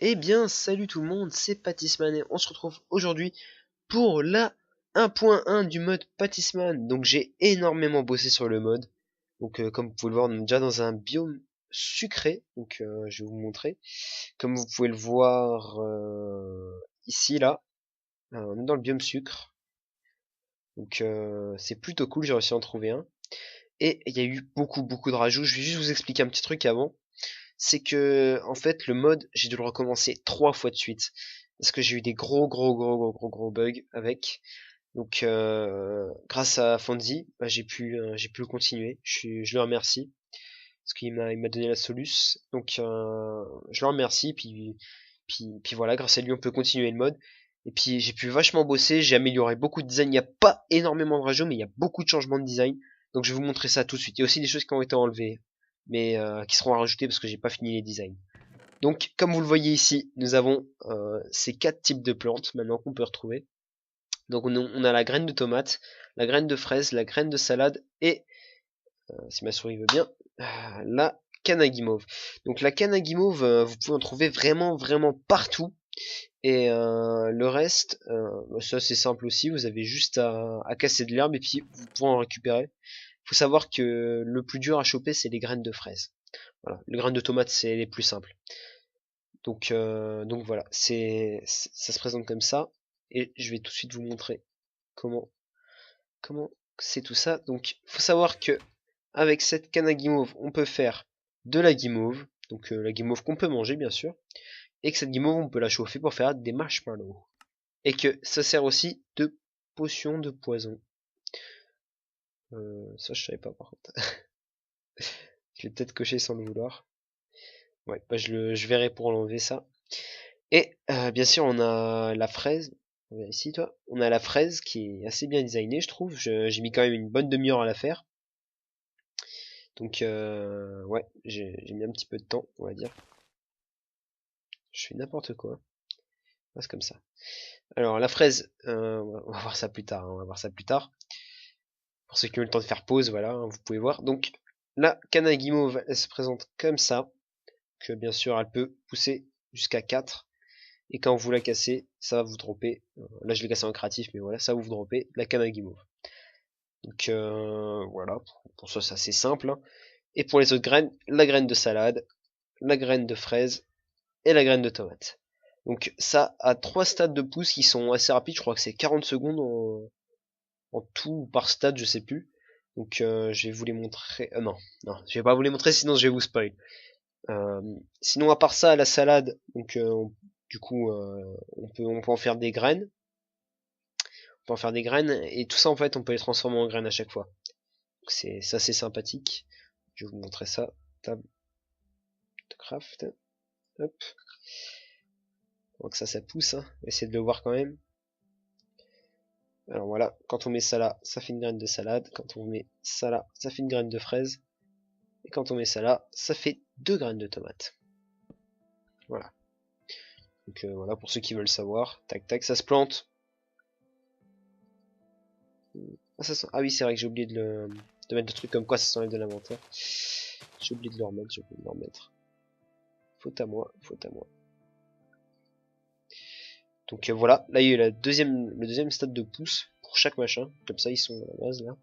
Eh bien, salut tout le monde, c'est Pattisman et on se retrouve aujourd'hui pour la 1.1 du mode Pattisman. Donc j'ai énormément bossé sur le mode. Donc comme vous pouvez le voir, on est déjà dans un biome sucré. Donc je vais vous montrer. Comme vous pouvez le voir ici, là, on est dans le biome sucre. Donc c'est plutôt cool, j'ai réussi à en trouver un. Et il y a eu beaucoup de rajouts. Je vais juste vous expliquer un petit truc avant. C'est que en fait le mode j'ai dû le recommencer 3 fois de suite parce que j'ai eu des gros bugs avec. Donc grâce à Fonzie, bah, j'ai pu le continuer. Je le remercie parce qu'il m'a donné la soluce. Donc je le remercie puis voilà, grâce à lui on peut continuer le mode. Et puis j'ai pu vachement bosser, j'ai amélioré beaucoup de design. Il n'y a pas énormément de rajouts, mais il y a beaucoup de changements de design. Donc je vais vous montrer ça tout de suite. Il y a aussi des choses qui ont été enlevées, mais qui seront rajoutées parce que j'ai pas fini les designs. Donc comme vous le voyez ici, nous avons ces 4 types de plantes maintenant qu'on peut retrouver. Donc on a la graine de tomate, la graine de fraise, la graine de salade et, si ma souris veut bien, la canne à guimauve. Donc la canne à guimauve, vous pouvez en trouver vraiment partout. Et le reste, ça c'est simple aussi, vous avez juste à casser de l'herbe et puis vous pourrez en récupérer. Faut savoir que le plus dur à choper c'est les graines de fraise. Voilà, les graines de tomate c'est les plus simples. Donc voilà, ça se présente comme ça. Et je vais tout de suite vous montrer comment c'est tout ça. Donc faut savoir que avec cette canne à guimauve, on peut faire de la guimauve, donc la guimauve qu'on peut manger bien sûr, et que cette guimauve on peut la chauffer pour faire des marshmallows. Et que ça sert aussi de potion de poison. Ça je savais pas par contre. Je l'ai peut-être coché sans le vouloir. Ouais, bah je verrai pour l'enlever ça. Et bien sûr on a la fraise. Ici toi, on a la fraise qui est assez bien designée je trouve. J'ai mis quand même une bonne demi-heure à la faire. Donc ouais, j'ai mis un petit peu de temps, on va dire. Je fais n'importe quoi. Ah, c'est comme ça. Alors la fraise, on va voir ça plus tard. On va voir ça plus tard. Pour ceux qui ont eu le temps de faire pause, voilà, vous pouvez voir. Donc la canne à guimauve, elle se présente comme ça. Que bien sûr, elle peut pousser jusqu'à 4. Et quand vous la cassez, ça va vous dropper. Là, je l'ai cassé en créatif, mais voilà, ça va vous dropper la canne à guimauve. Donc voilà, pour ça, c'est assez simple. Hein. Et pour les autres graines, la graine de salade, la graine de fraise et la graine de tomate. Donc ça a 3 stades de pousse qui sont assez rapides, je crois que c'est 40 secondes en tout par stade, je sais plus. Donc je vais vous les montrer. Non, je vais pas vous les montrer sinon je vais vous spoil. Sinon à part ça, la salade, donc du coup on peut en faire des graines. On peut en faire des graines et tout ça en fait on peut les transformer en graines à chaque fois. C'est assez sympathique. Je vais vous montrer ça. Table de craft. Hop. Donc ça pousse, hein. Essayez de le voir quand même. Alors voilà, quand on met ça là, ça fait une graine de salade. Quand on met ça là, ça fait une graine de fraise. Et quand on met ça là, ça fait 2 graines de tomate. Voilà. Donc voilà, pour ceux qui veulent savoir. Tac tac, ça se plante. Ah oui, c'est vrai que j'ai oublié de mettre le truc comme quoi ça s'enlève de l'inventaire. J'ai oublié de le remettre, Faute à moi. Donc voilà, là il y a eu le deuxième stade de pouce pour chaque machin. Comme ça ils sont à la base là.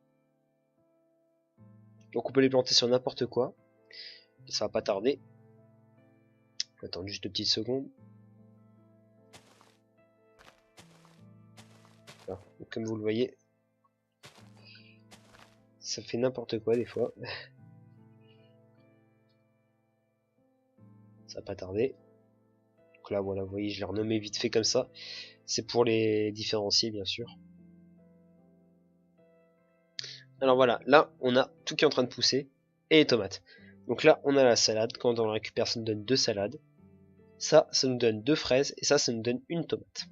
Donc on peut les planter sur n'importe quoi. Ça va pas tarder. Attends juste 2 petites secondes. Voilà. Donc, comme vous le voyez, ça fait n'importe quoi des fois. Ça va pas tarder. Donc là voilà, vous voyez, je l'ai renommé vite fait comme ça. C'est pour les différencier bien sûr. Alors voilà, là on a tout qui est en train de pousser et les tomates. Donc là on a la salade, quand on la récupère ça nous donne 2 salades. Ça nous donne 2 fraises et ça nous donne une tomate.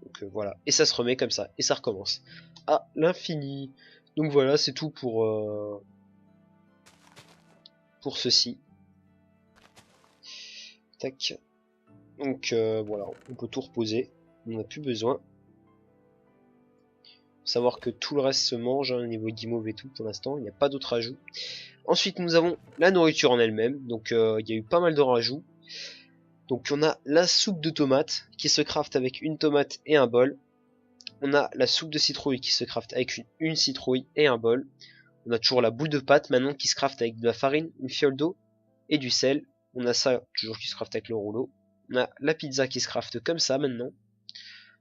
Donc voilà, et ça se remet comme ça et ça recommence à l'infini. Donc voilà, c'est tout pour ceci. Tac. Donc voilà, on peut tout reposer, on n'a plus besoin. Faut savoir que tout le reste se mange, hein, au niveau guimauve et tout pour l'instant, il n'y a pas d'autres ajouts. Ensuite nous avons la nourriture en elle-même, donc il y a eu pas mal de rajouts. Donc on a la soupe de tomate qui se craft avec une tomate et un bol. On a la soupe de citrouille qui se craft avec une citrouille et un bol. On a toujours la boule de pâte maintenant qui se craft avec de la farine, une fiole d'eau et du sel. On a ça toujours qui se craft avec le rouleau. On a la pizza qui se craft comme ça maintenant.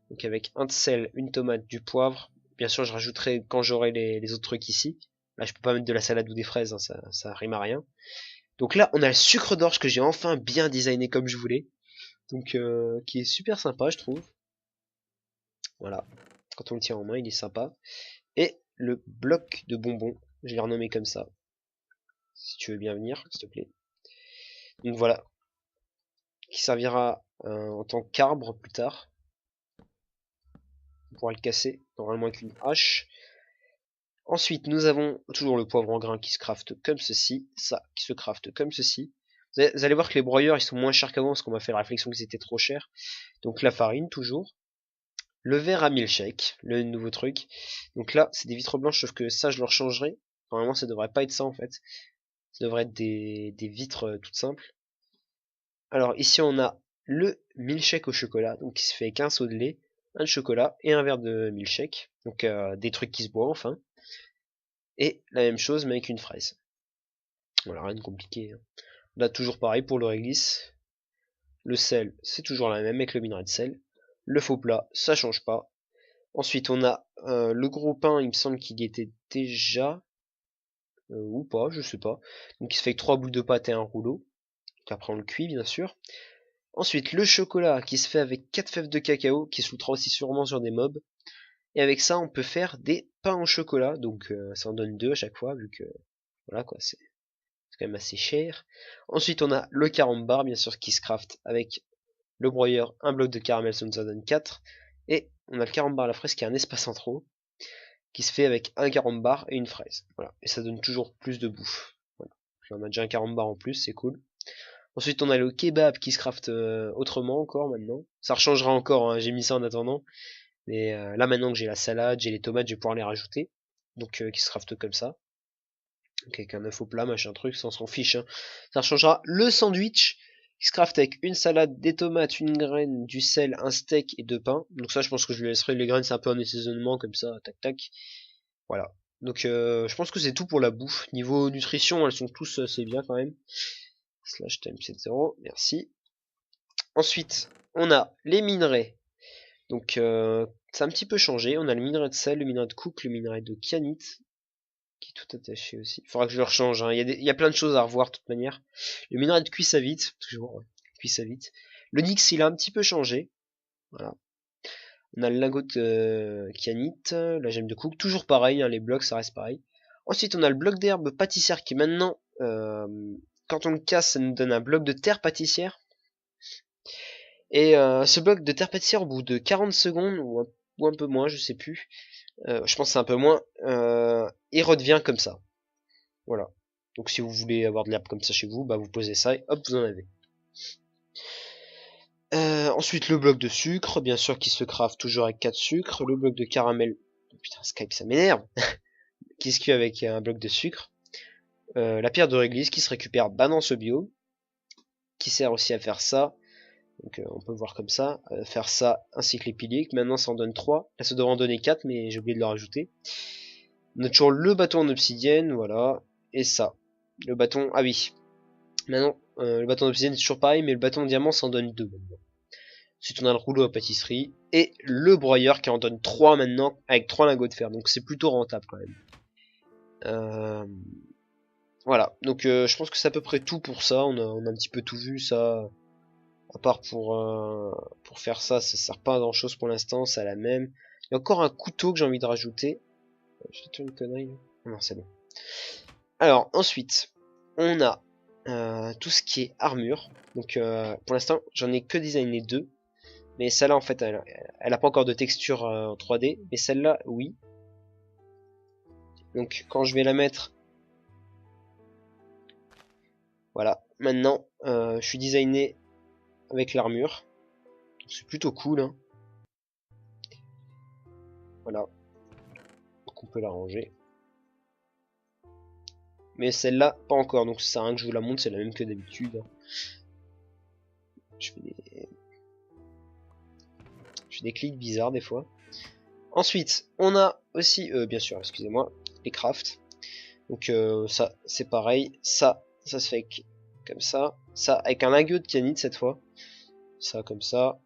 Donc avec un de sel, une tomate, du poivre. Bien sûr je rajouterai quand j'aurai les autres trucs ici. Là je peux pas mettre de la salade ou des fraises, hein, ça rime à rien. Donc là on a le sucre d'orge que j'ai enfin bien designé comme je voulais. Donc qui est super sympa je trouve. Voilà. Quand on le tient en main il est sympa. Et le bloc de bonbons, je l'ai renommé comme ça. Si tu veux bien venir, s'il te plaît. Donc voilà. Qui servira en tant qu'arbre plus tard. On pourra le casser, normalement avec une hache. Ensuite, nous avons toujours le poivre en grain qui se crafte comme ceci. Ça, qui se crafte comme ceci. Vous allez voir que les broyeurs, ils sont moins chers qu'avant, parce qu'on m'a fait la réflexion qu'ils étaient trop chers. Donc la farine, toujours. Le verre à milkshake, le nouveau truc. Donc là, c'est des vitres blanches, sauf que ça, je le rechangerai. Normalement, ça devrait pas être ça, en fait. Ça devrait être des vitres toutes simples. Alors, ici, on a le milkshake au chocolat, donc qui se fait avec un seau de lait, un de chocolat et un verre de milkshake. Donc, des trucs qui se boivent, enfin. Et la même chose, mais avec une fraise. Voilà, rien de compliqué. Hein. Là, toujours pareil pour le réglisse. Le sel, c'est toujours la même avec le minerai de sel. Le faux plat, ça change pas. Ensuite, on a le gros pain, il me semble qu'il y était déjà. Ou pas, je sais pas. Donc, il se fait avec 3 boules de pâte et un rouleau. Donc, après, on le cuit, bien sûr. Ensuite, le chocolat qui se fait avec 4 fèves de cacao, qui se foutra aussi sûrement sur des mobs. Et avec ça, on peut faire des pains au chocolat. Donc, ça en donne 2 à chaque fois, vu que. Voilà quoi, c'est quand même assez cher. Ensuite, on a le carambar, bien sûr, qui se craft avec le broyeur, un bloc de caramel, ça nous en donne 4. Et on a le carambar à la fraise qui a un espace en trop, qui se fait avec un carambar et une fraise. Voilà. Et ça donne toujours plus de bouffe. Voilà. Là, on a déjà un carambar en plus, c'est cool. Ensuite, on a le kebab qui se craft autrement encore maintenant. Ça rechangera encore, hein, j'ai mis ça en attendant. Mais là, maintenant que j'ai la salade, j'ai les tomates, je vais pouvoir les rajouter. Donc, qui se craft comme ça. Donc, avec un œuf au plat, machin truc, ça on s'en fiche. Hein. Ça changera le sandwich qui se craft avec une salade, des tomates, une graine, du sel, un steak et 2 pains. Donc ça, je pense que je lui laisserai. Les graines, c'est un peu un assaisonnement comme ça, tac tac. Voilà. Donc je pense que c'est tout pour la bouffe. Niveau nutrition, elles sont tous assez bien quand même. Slash time 70, merci. Ensuite, on a les minerais. Donc ça a un petit peu changé. On a le minerai de sel, le minerai de cook, le minerai de kyanite, qui est tout attaché aussi. Il faudra que je le rechange. Hein. Il y a plein de choses à revoir de toute manière. Le minerai de cuisse à vite, toujours cuisse à vite. Le nix, il a un petit peu changé. Voilà. On a le lingot de kyanite, la gemme de cook, toujours pareil. Hein, les blocs, ça reste pareil. Ensuite, on a le bloc d'herbe pâtissière qui est maintenant, quand on le casse, ça nous donne un bloc de terre pâtissière. Et ce bloc de terre pâtissière, au bout de 40 secondes, ou un peu moins, je sais plus, je pense que c'est un peu moins, il redevient comme ça. Voilà. Donc si vous voulez avoir de l'herbe comme ça chez vous, bah vous posez ça et hop, vous en avez. Ensuite, le bloc de sucre, bien sûr, qui se craft toujours avec 4 sucres. Le bloc de caramel, putain, Skype, ça m'énerve, qui se cuit avec un bloc de sucre. La pierre de réglisse qui se récupère dans ce biome, qui sert aussi à faire ça. Donc on peut voir comme ça, faire ça ainsi que les piliers. Maintenant ça en donne 3. Là ça devrait en donner 4, mais j'ai oublié de le rajouter. On a toujours le bâton en obsidienne, voilà. Et ça. Le bâton, ah oui. Maintenant, le bâton d'obsidienne c'est toujours pareil, mais le bâton de diamant ça en donne 2 maintenant. Ensuite on a le rouleau à pâtisserie. Et le broyeur qui en donne 3 maintenant, avec 3 lingots de fer. Donc c'est plutôt rentable quand même. Voilà, donc je pense que c'est à peu près tout pour ça. On a un petit peu tout vu, ça. À part pour faire ça, ça sert pas à grand chose pour l'instant, c'est la même. Il y a encore un couteau que j'ai envie de rajouter. J'ai fait une connerie là. Non, c'est bon. Alors, ensuite, on a tout ce qui est armure. Donc, pour l'instant, j'en ai que designé 2. Mais celle-là, en fait, elle a pas encore de texture en 3D. Mais celle-là, oui. Donc, quand je vais la mettre... Voilà. Maintenant, je suis designé avec l'armure. C'est plutôt cool, hein. Voilà. Donc on peut la ranger. Mais celle-là, pas encore. Donc ça sert à rien que je vous la montre, c'est la même que d'habitude. je fais des clics bizarres des fois. Ensuite, on a aussi, bien sûr, excusez-moi, les crafts. Donc ça, c'est pareil. Ça se fait comme ça. Ça, avec un lingot de kyanite cette fois. Ça, comme ça.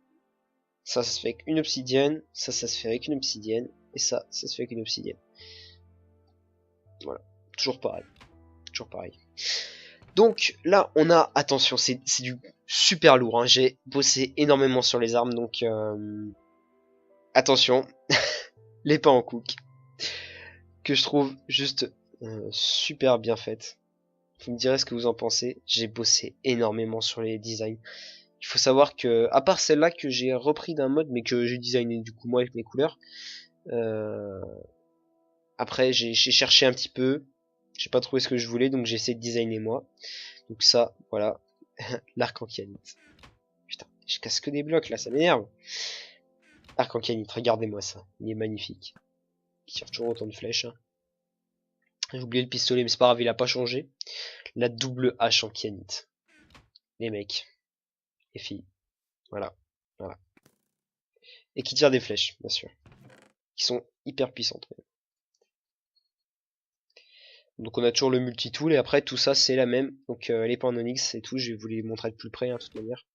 Ça se fait avec une obsidienne. Ça se fait avec une obsidienne. Et ça se fait avec une obsidienne. Voilà. Toujours pareil. Toujours pareil. Donc là, on a, attention, c'est du super lourd. Hein. J'ai bossé énormément sur les armes, donc attention, l'épée en cook, que je trouve juste super bien faite. Vous me direz ce que vous en pensez. J'ai bossé énormément sur les designs. Il faut savoir que, à part celle-là que j'ai repris d'un mode, mais que j'ai designé du coup moi avec mes couleurs, après j'ai cherché un petit peu, j'ai pas trouvé ce que je voulais, donc j'ai essayé de designer moi. Donc ça, voilà, l'arc en kyanite. Putain, je casse que des blocs là, ça m'énerve. Arc en kyanite, regardez-moi ça, il est magnifique. Il tire toujours autant de flèches. Hein. J'ai oublié le pistolet, mais c'est pas grave, il a pas changé. La double hache en kyanite. Les mecs, les filles, voilà, voilà. Et qui tire des flèches, bien sûr. Qui sont hyper puissantes. Donc on a toujours le multi-tool et après tout ça c'est la même. Donc l'épée en onyx et tout, je vais vous les montrer de plus près de toute manière.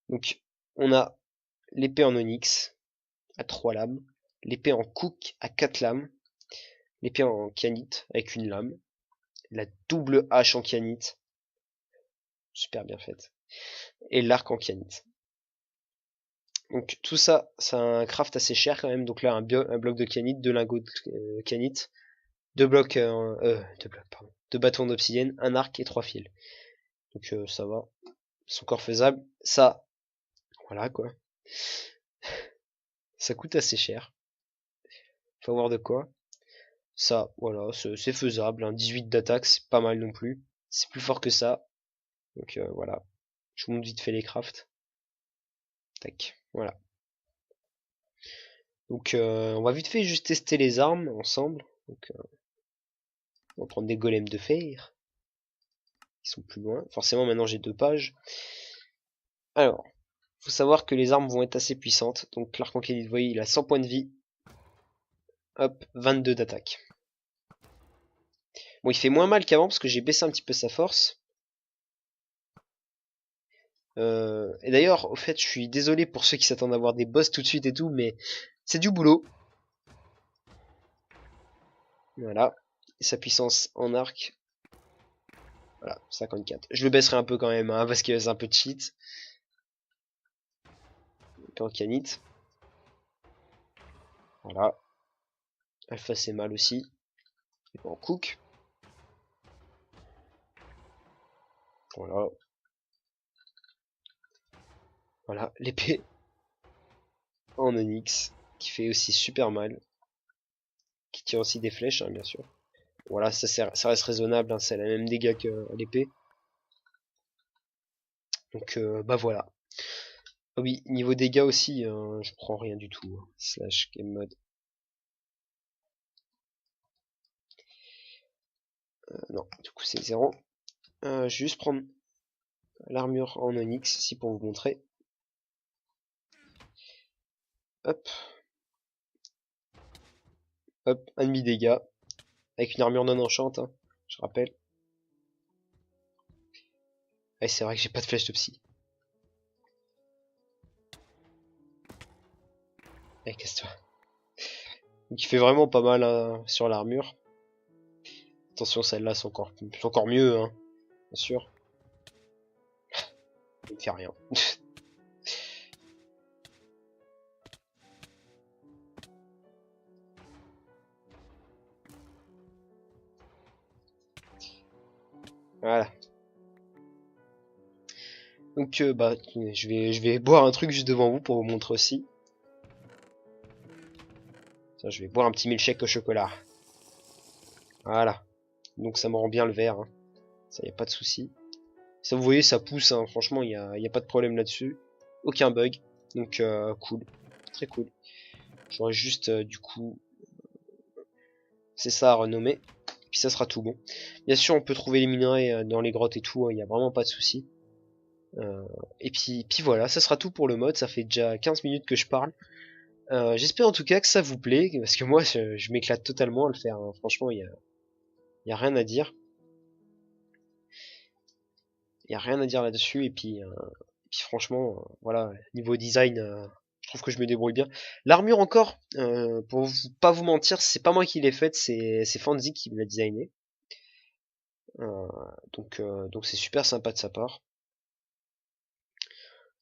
Donc on a l'épée en onyx à 3 lames, l'épée en cook à 4 lames, l'épée en kyanite avec une lame, la double hache en kyanite, super bien faite, et l'arc en kyanite. Donc tout ça, c'est un craft assez cher quand même. Donc là un bloc de kyanite, 2 lingots de kyanite, 2 blocs, pardon, 2 bâtons d'obsidienne, un arc et 3 fils. Donc ça va, c'est encore faisable. Ça, voilà quoi. Ça coûte assez cher. Faut voir de quoi. Ça, voilà, c'est faisable. Hein. 18 d'attaque, c'est pas mal non plus. C'est plus fort que ça. Donc voilà. Je vous montre vite fait les crafts. Tac, voilà. Donc on va vite fait juste tester les armes ensemble. Donc on va prendre des golems de fer. Ils sont plus loin. Forcément maintenant j'ai 2 pages. Alors, faut savoir que les armes vont être assez puissantes. Donc l'arc en kyanite, vous voyez, il a 100 points de vie. Hop, 22 d'attaque. Bon, il fait moins mal qu'avant parce que j'ai baissé un petit peu sa force. Et d'ailleurs, au fait, je suis désolé pour ceux qui s'attendent à avoir des boss tout de suite et tout, mais c'est du boulot. Voilà. Et sa puissance en arc. Voilà, 54. Je le baisserai un peu quand même, hein, parce que c'est un peu cheat. En canite. Voilà. Alpha c'est mal aussi. Et en cook. Voilà. Voilà, l'épée en onyx, qui fait aussi super mal. Qui tire aussi des flèches, hein, bien sûr. Voilà, ça reste raisonnable, hein, c'est la même dégâts que l'épée. Donc bah voilà. Ah oui, niveau dégâts aussi, je prends rien du tout. Hein. Slash game mode. Non, du coup c'est 0. Je vais juste prendre l'armure en onyx ici pour vous montrer. Hop. Hop, 1,5 dégâts. Avec une armure non enchante, hein, je rappelle. Et c'est vrai que j'ai pas de flèche de psy. Allez, casse-toi. Donc il fait vraiment pas mal hein, sur l'armure. Attention, celles-là sont encore mieux, hein, bien sûr. Il ne fait rien. Voilà. Donc bah je vais boire un truc juste devant vous pour vous montrer aussi. Tiens, je vais boire un petit milkshake au chocolat. Voilà. Donc ça me rend bien le verre. Hein. Ça y a pas de souci. Ça vous voyez ça pousse. Hein. Franchement y a pas de problème là-dessus. Aucun bug. Donc cool. Très cool. J'aurais juste du coup. C'est ça à renommer. Puis ça sera tout bon. Bien sûr on peut trouver les minerais dans les grottes et tout. Il y a vraiment pas de souci. Et puis voilà, ça sera tout pour le mode, ça fait déjà 15 minutes que je parle. J'espère en tout cas que ça vous plaît, parce que moi je m'éclate totalement à le faire, hein. Franchement y a rien à dire. Y a rien à dire là-dessus, et puis franchement, voilà, niveau design, je trouve que je me débrouille bien. L'armure encore, pour pas vous mentir, c'est pas moi qui l'ai faite, c'est Fanzi qui me l'a designé. Euh, donc c'est super sympa de sa part.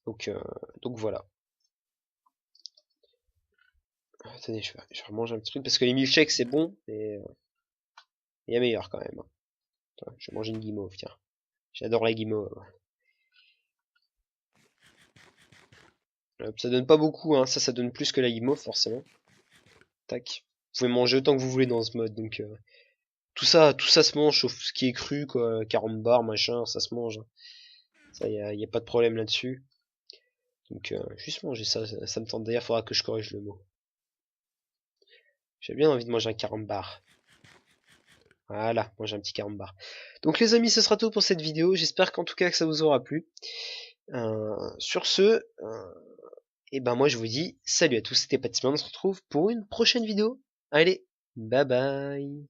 Donc, euh, donc voilà. Attendez, je vais remanger un petit truc parce que les milkshakes c'est bon, mais il y a meilleur quand même, hein. Attends, je vais manger une guimauve, tiens. J'adore la guimauve. Hop, ça donne pas beaucoup, hein. Ça donne plus que la guimauve forcément. Tac. Vous pouvez manger autant que vous voulez dans ce mode, donc tout ça se mange, sauf ce qui est cru, quoi. Carambar, machin, ça se mange, hein. Ça, y a pas de problème là-dessus. Donc juste manger ça, ça me tente. D'ailleurs, faudra que je corrige le mot. J'ai bien envie de manger un carambar. Voilà, manger un petit carambar. Donc les amis, ce sera tout pour cette vidéo. J'espère qu'en tout cas que ça vous aura plu. Sur ce, et ben moi je vous dis salut à tous, c'était Patissman, on se retrouve pour une prochaine vidéo. Allez, bye bye.